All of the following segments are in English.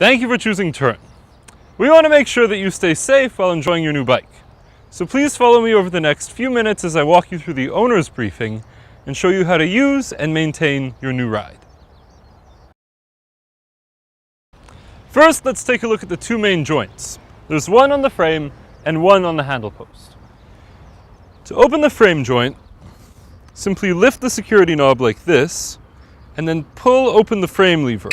Thank you for choosing Tern. We want to make sure that you stay safe while enjoying your new bike. So please follow me over the next few minutes as I walk you through the owner's briefing and show you how to use and maintain your new ride. First, let's take a look at the two main joints. There's one on the frame and one on the handle post. To open the frame joint, simply lift the security knob like this and then pull open the frame lever.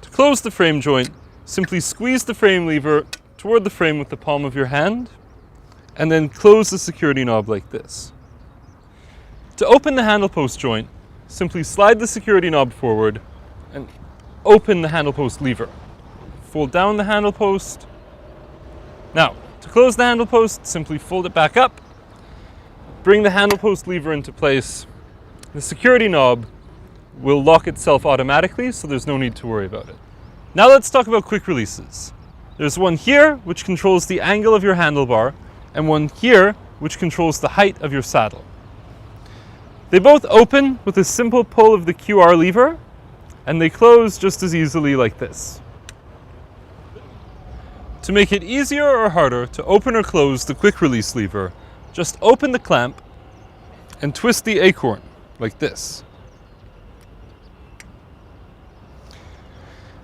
To close the frame joint, simply squeeze the frame lever toward the frame with the palm of your hand and then close the security knob like this. To open the handle post joint, simply slide the security knob forward and open the handle post lever. Fold down the handle post. Now, to close the handle post, simply fold it back up. Bring the handle post lever into place. The security knob will lock itself automatically, so there's no need to worry about it. Now let's talk about quick releases. There's one here, which controls the angle of your handlebar, and one here, which controls the height of your saddle. They both open with a simple pull of the QR lever, and they close just as easily like this. To make it easier or harder to open or close the quick release lever, just open the clamp and twist the acorn like this.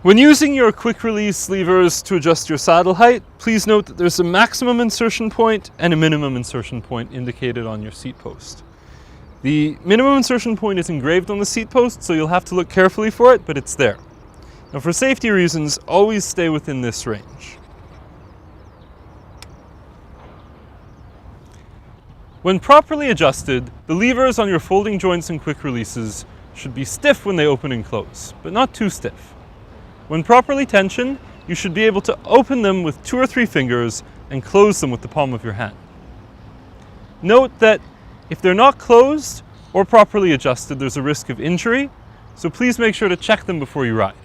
When using your quick release levers to adjust your saddle height, please note that there's a maximum insertion point and a minimum insertion point indicated on your seat post. The minimum insertion point is engraved on the seat post, so you'll have to look carefully for it, but it's there. Now, for safety reasons, always stay within this range. When properly adjusted, the levers on your folding joints and quick releases should be stiff when they open and close, but not too stiff. When properly tensioned, you should be able to open them with 2 or 3 fingers and close them with the palm of your hand. Note that if they're not closed or properly adjusted, there's a risk of injury, so please make sure to check them before you ride.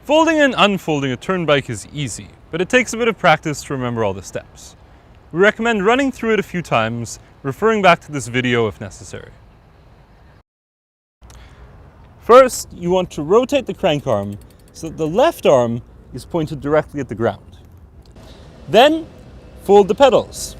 Folding and unfolding a Tern bike is easy, but it takes a bit of practice to remember all the steps. We recommend running through it a few times, referring back to this video if necessary. First, you want to rotate the crank arm so that the left arm is pointed directly at the ground. Then, fold the pedals.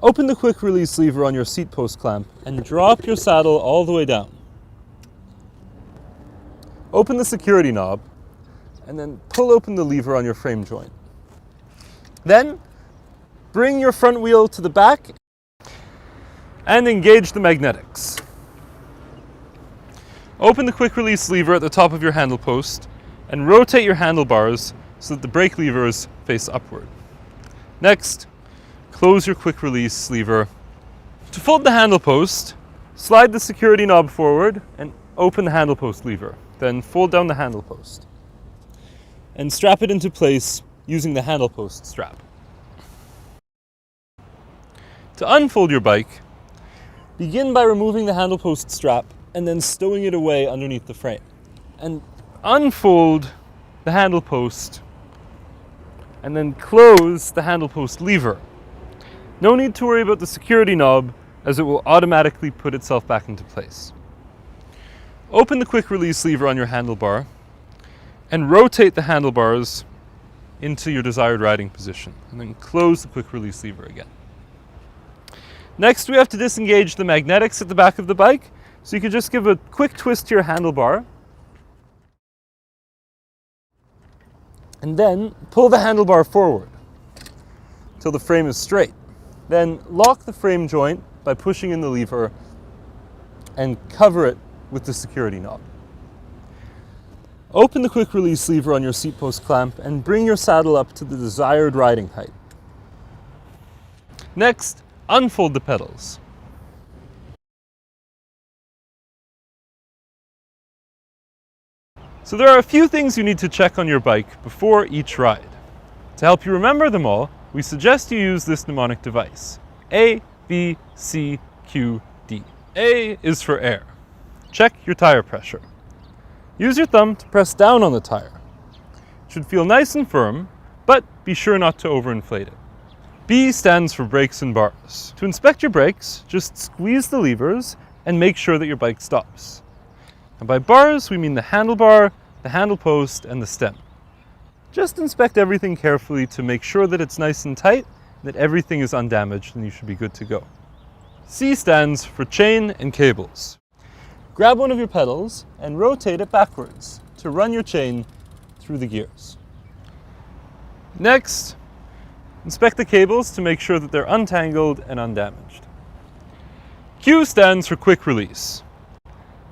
Open the quick release lever on your seat post clamp and drop your saddle all the way down. Open the security knob and then pull open the lever on your frame joint. Then, bring your front wheel to the back and engage the magnetics. Open the quick release lever at the top of your handle post and rotate your handlebars so that the brake levers face upward. Next, close your quick release lever. To fold the handle post, slide the security knob forward and open the handle post lever. Then fold down the handle post and strap it into place using the handle post strap. To unfold your bike, begin by removing the handle post strap and then stowing it away underneath the frame. And unfold the handle post and then close the handle post lever. No need to worry about the security knob, as it will automatically put itself back into place. Open the quick release lever on your handlebar and rotate the handlebars into your desired riding position, and then close the quick release lever again. Next, we have to disengage the magnetics at the back of the bike, so you can just give a quick twist to your handlebar and then pull the handlebar forward until the frame is straight. Then lock the frame joint by pushing in the lever and cover it with the security knob. Open the quick release lever on your seat post clamp and bring your saddle up to the desired riding height. Next, unfold the pedals. So there are a few things you need to check on your bike before each ride. To help you remember them all, we suggest you use this mnemonic device. A, B, C, Q, D. A is for air. Check your tire pressure. Use your thumb to press down on the tire. It should feel nice and firm, but be sure not to overinflate it. B stands for brakes and bars. To inspect your brakes, just squeeze the levers and make sure that your bike stops. And by bars, we mean the handlebar, the handle post, and the stem. Just inspect everything carefully to make sure that it's nice and tight, that everything is undamaged, and you should be good to go. C stands for chain and cables. Grab one of your pedals and rotate it backwards to run your chain through the gears. Next, inspect the cables to make sure that they're untangled and undamaged. Q stands for quick release.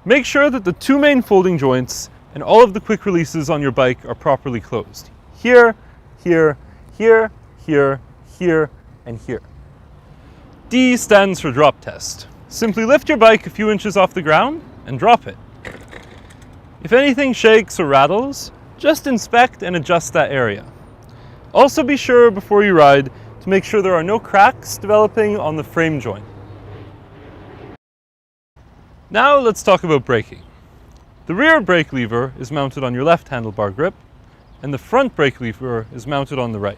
Make sure that the two main folding joints and all of the quick releases on your bike are properly closed. Here, here, here, here, here, and here. D stands for drop test. Simply lift your bike a few inches off the ground and drop it. If anything shakes or rattles, just inspect and adjust that area. Also be sure before you ride to make sure there are no cracks developing on the frame joint. Now let's talk about braking. The rear brake lever is mounted on your left handlebar grip, and the front brake lever is mounted on the right.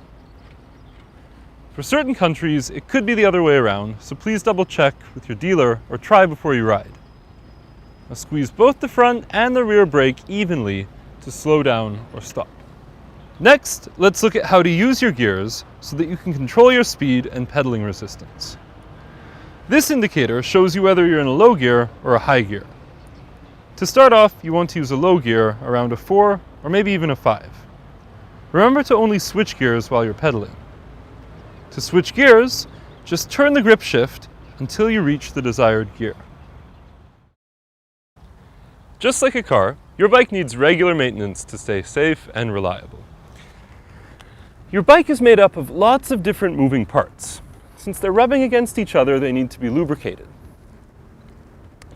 For certain countries, it could be the other way around, so please double check with your dealer or try before you ride. Now squeeze both the front and the rear brake evenly to slow down or stop. Next, let's look at how to use your gears so that you can control your speed and pedaling resistance. This indicator shows you whether you're in a low gear or a high gear. To start off, you want to use a low gear around a 4 or maybe even a 5. Remember to only switch gears while you're pedaling. To switch gears, just turn the grip shift until you reach the desired gear. Just like a car, your bike needs regular maintenance to stay safe and reliable. Your bike is made up of lots of different moving parts. Since they're rubbing against each other, they need to be lubricated.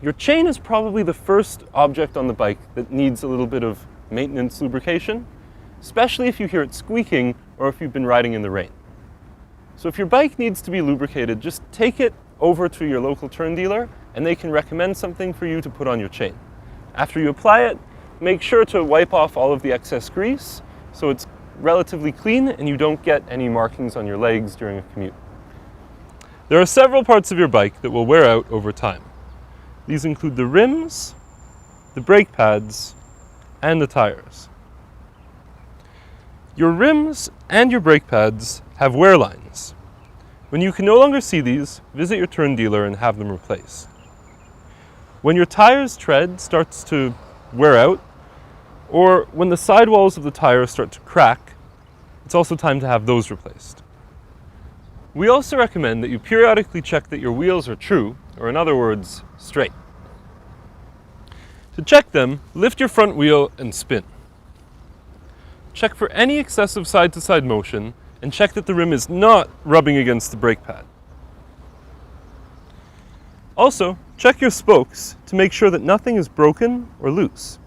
Your chain is probably the first object on the bike that needs a little bit of maintenance lubrication, especially if you hear it squeaking or if you've been riding in the rain. So if your bike needs to be lubricated, just take it over to your local Tern dealer and they can recommend something for you to put on your chain. After you apply it, make sure to wipe off all of the excess grease so it's relatively clean and you don't get any markings on your legs during a commute. There are several parts of your bike that will wear out over time. These include the rims, the brake pads, and the tires. Your rims and your brake pads have wear lines. When you can no longer see these, visit your Tern dealer and have them replaced. When your tire's tread starts to wear out, or when the sidewalls of the tire start to crack, it's also time to have those replaced. We also recommend that you periodically check that your wheels are true, or in other words, straight. To check them, lift your front wheel and spin. Check for any excessive side-to-side motion and check that the rim is not rubbing against the brake pad. Also, check your spokes to make sure that nothing is broken or loose.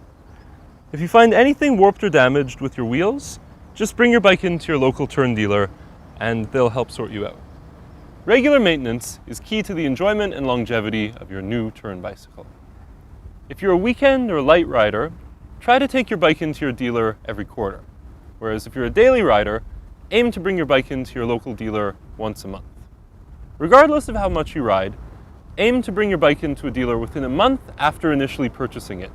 If you find anything warped or damaged with your wheels, just bring your bike into your local Tern dealer and they'll help sort you out. Regular maintenance is key to the enjoyment and longevity of your new Tern bicycle. If you're a weekend or light rider, try to take your bike into your dealer every quarter. Whereas if you're a daily rider, aim to bring your bike into your local dealer once a month. Regardless of how much you ride, aim to bring your bike into a dealer within a month after initially purchasing it.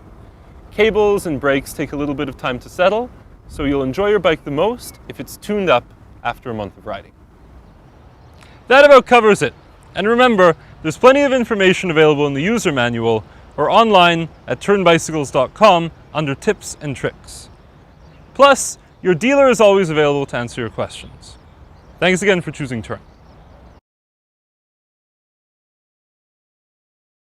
Cables and brakes take a little bit of time to settle, so you'll enjoy your bike the most if it's tuned up after a month of riding. That about covers it. And remember, there's plenty of information available in the user manual or online at turnbicycles.com under tips and tricks. Plus, your dealer is always available to answer your questions. Thanks again for choosing Tern.